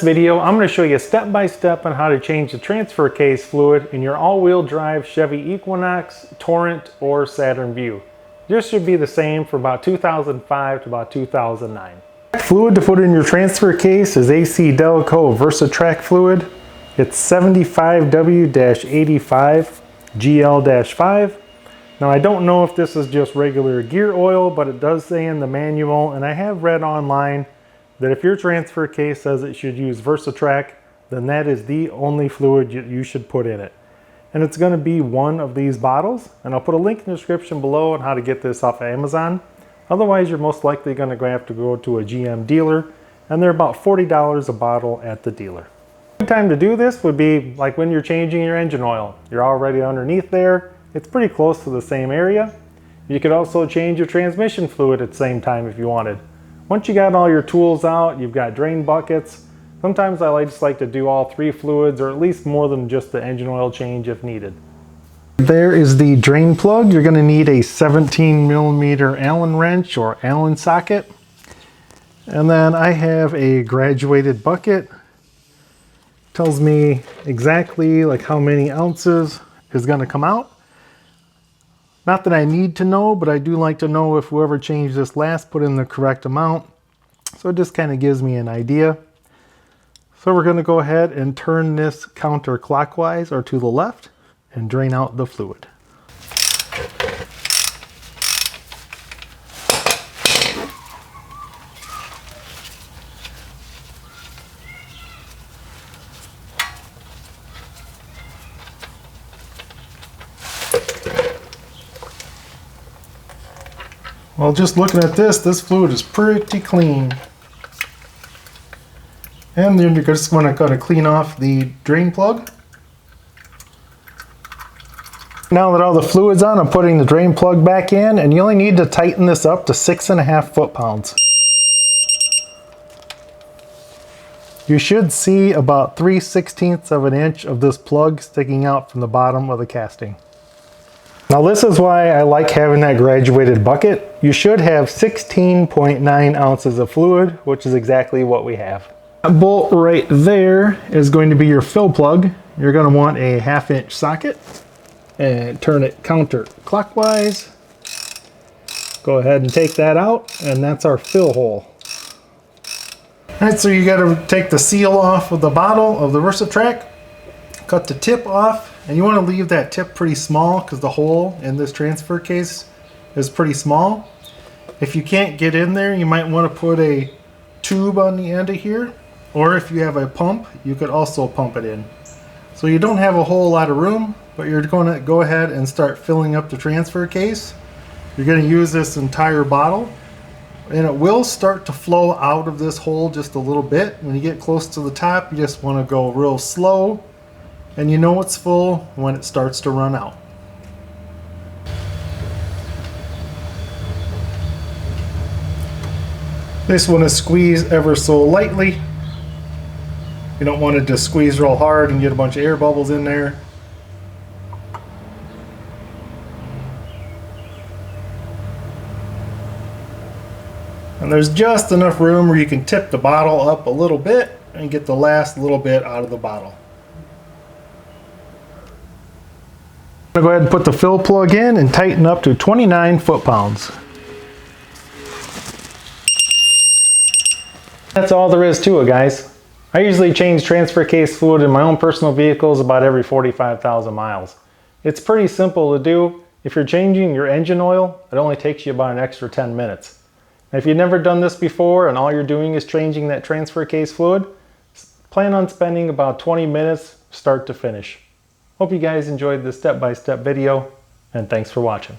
Video, I'm going to show you step by step on how to change the transfer case fluid in your all-wheel drive Chevy Equinox, Torrent, or Saturn Vue. This should be the same for about 2005 to about 2009. Fluid to put in your transfer case is AC Delco VersaTrack fluid. It's 75W-85 GL-5. Now I don't know if this is just regular gear oil, but it does say in the manual, and I have read online that if your transfer case says it should use VersaTrack, then that is the only fluid you should put in it. And it's going to be one of these bottles, and I'll put a link in the description below on how to get this off of Amazon. Otherwise, you're most likely going to have to go to a GM dealer, and they're about $40 a bottle at the dealer. A good time to do this would be like when you're changing your engine oil. You're already underneath there. It's pretty close to the same area. You could also change your transmission fluid at the same time if you wanted. Once you got all your tools out, you've got drain buckets. Sometimes I just like to do all three fluids, or at least more than just the engine oil change if needed. There is the drain plug. You're going to need a 17mm Allen wrench or Allen socket. And then I have a graduated bucket. Tells me exactly like how many ounces is going to come out. Not that I need to know, but I do like to know if whoever changed this last put in the correct amount. So it just kind of gives me an idea. So we're going to go ahead and turn this counterclockwise or to the left and drain out the fluid. Well, just looking at this fluid is pretty clean. And then you're just going to clean off the drain plug. Now that all the fluid's on, I'm putting the drain plug back in, and you only need to tighten this up to 6.5 foot-pounds. You should see about 3/16 of an inch of this plug sticking out from the bottom of the casting. Now this is why I like having that graduated bucket. You should have 16.9 ounces of fluid, which is exactly what we have. That bolt right there is going to be your fill plug. You're going to want a 1/2 inch socket and turn it counterclockwise. Go ahead and take that out, and that's our fill hole. All right, so you got to take the seal off of the bottle of the VersaTrack, cut the tip off. And you want to leave that tip pretty small because the hole in this transfer case is pretty small. If you can't get in there, you might want to put a tube on the end of here. Or if you have a pump, you could also pump it in. So you don't have a whole lot of room, but you're going to go ahead and start filling up the transfer case. You're going to use this entire bottle. And it will start to flow out of this hole just a little bit. When you get close to the top, you just want to go real slow. And you know it's full when it starts to run out. This one is squeezed ever so lightly. You don't want it to squeeze real hard and get a bunch of air bubbles in there. And there's just enough room where you can tip the bottle up a little bit and get the last little bit out of the bottle. I'm going to go ahead and put the fill plug in and tighten up to 29 foot-pounds. That's all there is to it, guys. I usually change transfer case fluid in my own personal vehicles about every 45,000 miles. It's pretty simple to do. If you're changing your engine oil, it only takes you about an extra 10 minutes. And if you've never done this before and all you're doing is changing that transfer case fluid, plan on spending about 20 minutes start to finish. Hope you guys enjoyed this step-by-step video, and thanks for watching.